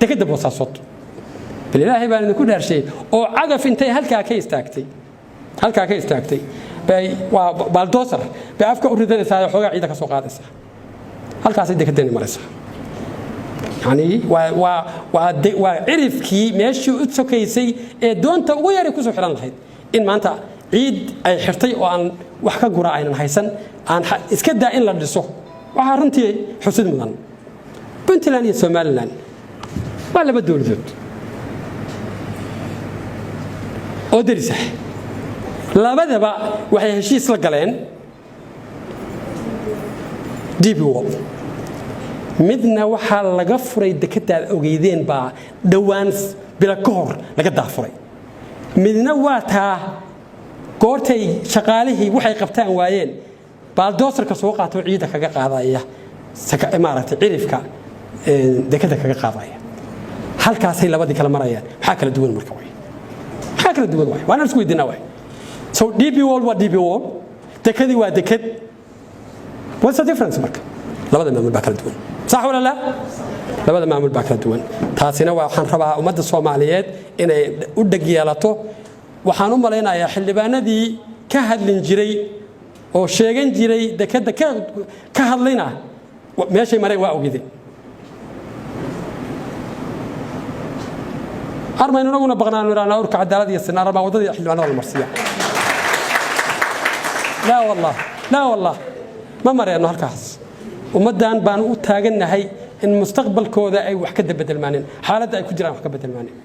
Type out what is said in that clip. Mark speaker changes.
Speaker 1: dekada Boosaasood bilaahi baan idinku dhaarshay oo cagaf intay halka ka istaagtay bay waa baldoosar bay afka u ridanaysaa xoogaa ciida ka soo qaadaysa halkaas ay dekadani maraysa yani waa cirifkii meeshii u sokaysay ee doonta ugu yar ku soo xiran lahayd in maanta ciid ay xirtay oo aan wax ka gura aynan haysan aan iska daa in la dhiso waxa runtii xusid mudan Puntland iyo Somaliland waa laba dawladood oo darisah labadaba waxay heshiis la galeen DP World midna waxa laga furay dekada ogeydeen baa dhawaan bila ka hor laga daafuray midna waa taa goortay shaqaalihii waxay qabtaan waayeen baldoosarka soo qaato ciida kaga qaadaya maaragtay cirifka dekada kaga qaadaya halkaas ay labadii kala marayaan waxa kala duwan marka way waana isku weydiinaa way so DP World waa DP World dekadii waa dekad what's the difference marka labada maamul baa kala duwan صح ولا لا labada maamul baa kala duwan taasina waxaan rabaa ummadda Soomaaliyeed inay u dhagiyaalato waxaan u maleynayaa xildhibaanadii ka hadlin jiray oo sheegan jiray dekada ka hadlayna meeshay maray waa ogideen armaynu naguna baqnaan niraana urka cadaalad iyo sinaan ma wadada xildhibaanada la marsiya la wallah ma marayno halkaas ummadan baan u taaganahay in mustaqbalkooda ay wax ka bedelmaaneen xaaladda ay ku jiraan wax ka bedelmaaneen